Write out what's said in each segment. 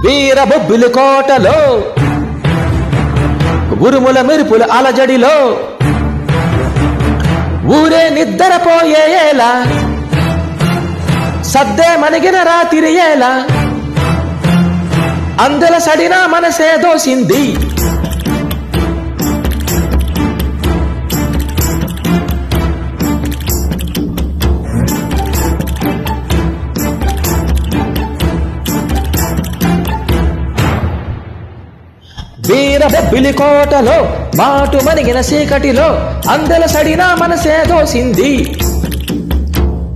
వీరబొబ్బిలి కోటలో ఉరుముల మెరుపుల అలజడిలో ఊరే నిద్రపోయేలా సద్దే మణిగిన రాత్రి ఏలా అందెల సడిన మనసే దోసింది వీరబొబ్బిలి కోటలో మాటు మణిగిన చీకటిలో అందెల సడిన మనసే దోసింది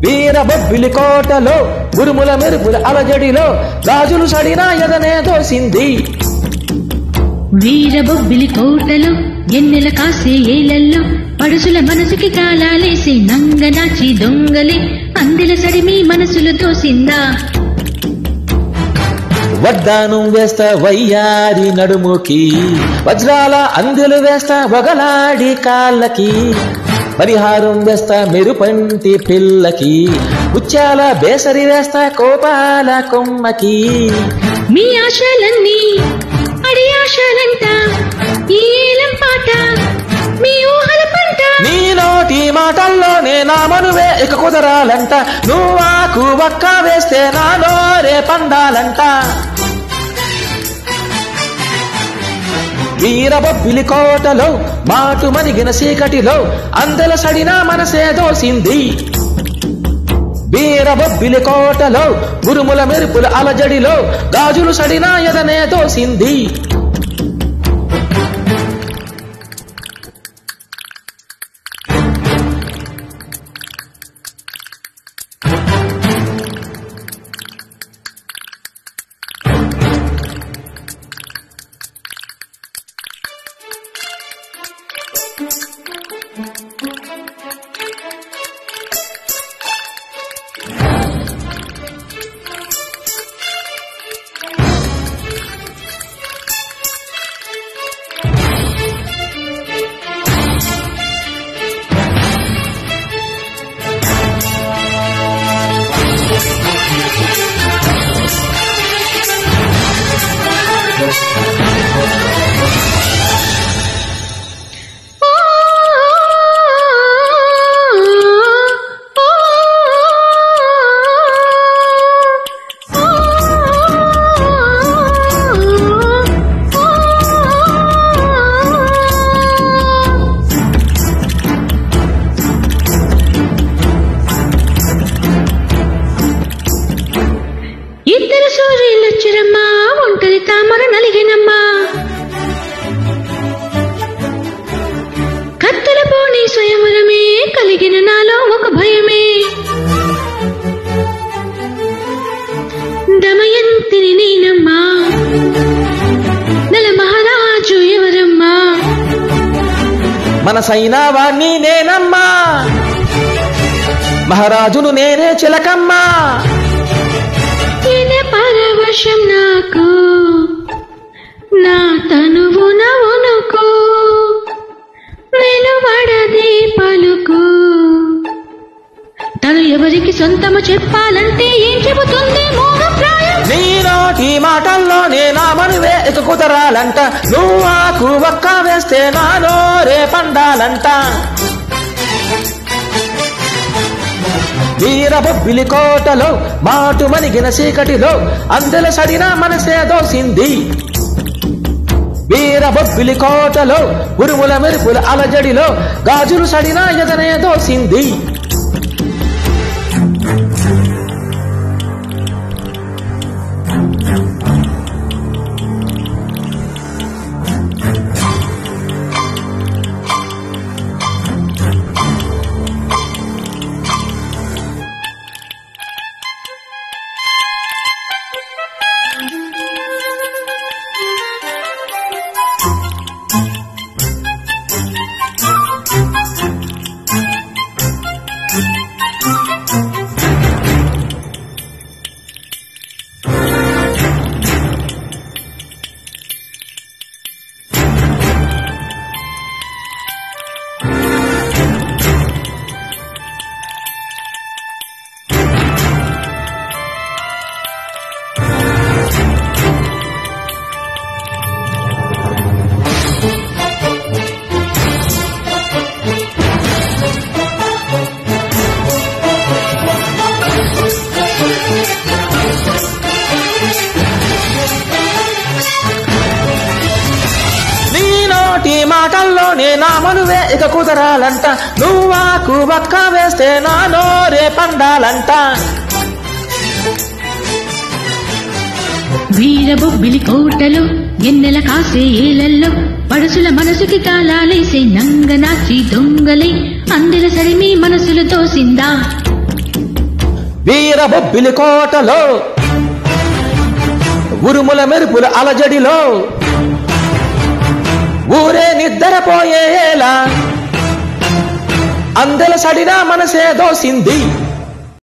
వీరబొబ్బిలి కోటలో ఉరుముల మెరుపుల అలజడిలో గాజులు సడిన ఎదనే దోసింది వీరబొబ్బిలి కోటలో ఎన్నెల కాసే ఏలల్లో పడుసుల మనసుకి తాళాలేసి నంగనాచి దొంగలే అందెల సడిమి మనసులు దోసిందా వడ్డానం వేస్తా వయ్యారి నడుముకి వజ్రాల అందెలు వేస్తా వగలాడి కాళ్ళకి పరిహారం వేస్తా మెరుపంటి పిల్లకి ఉచ్చాల బేసరి వేస్తా కోపాల కొమ్మకి మీ ఆశలన్నీ అడి ఆశలంట ఈ ఏలం పాట మీ ఊహల పంట నీ నోటి మాటల్లోనే నా మనువే ఇక కుదరాలంట నువ్వాకు ఒక్క వేస్తే నా నోరే పండాలంట వీరబొబ్బిలి కోటలో మాటు మణిగిన చీకటిలో అందెల సడిన మనసే దోసింది వీరబొబ్బిలి కోటలో ఉరుముల మెరుపుల అలజడిలో గాజులు సడిన ఎదనే దోసింది ఇద్దరు సూర్యులొచ్చిరమ్మా ఒంటరి తామర నలిగినమ్మా కత్తుల పోని స్వయంవరమే కలిగిన నాలో ఒక భయమే దమయంతిని నేనమ్మా నల మహారాజు ఎవరమ్మా మనసైన వాణ్ణి నేనమ్మా మహారాజును నేనే చిలకమ్మా పరవశం నాకు నా తనువు నవునుకు వెలువడదే పలుకు తను ఎవరికి సొంతము చెప్పాలంటే ఏం చెబుతుంది మోహప్రాయం నీ నోటి మాటల్లోనే నా మనువే ఇక కుదరాలంట నువ్వాకు ఒక్క వేస్తే నా నోరే పండాలంట వీరబొబ్బిలి కోటలో మాటు మణిగిన చీకటిలో అందెల సడిన మనసే దోసింది వీరబొబ్బిలి కోటలో ఉరుముల మెరుపుల అలజడిలో గాజులు సడిన ఎదనే దోసింది మనువే ఇక కుదరాలంట నువ్వాకు వక్క వేస్తే నా నోరే పండాలంట వీరబొబ్బిలి కోటలో ఎన్నెల కాసే ఏలల్లో పడుసుల మనసుకి తాళాలేసే నంగనాచి దొంగలే అందెల సరిమి మనసులు తోసిందా వీరబొబ్బిలి కోటలో ఉరుముల మెరుపుల అలజడిలో ఊరే నిద్రపోయేలా అందెల సడినా మనసే దోసింది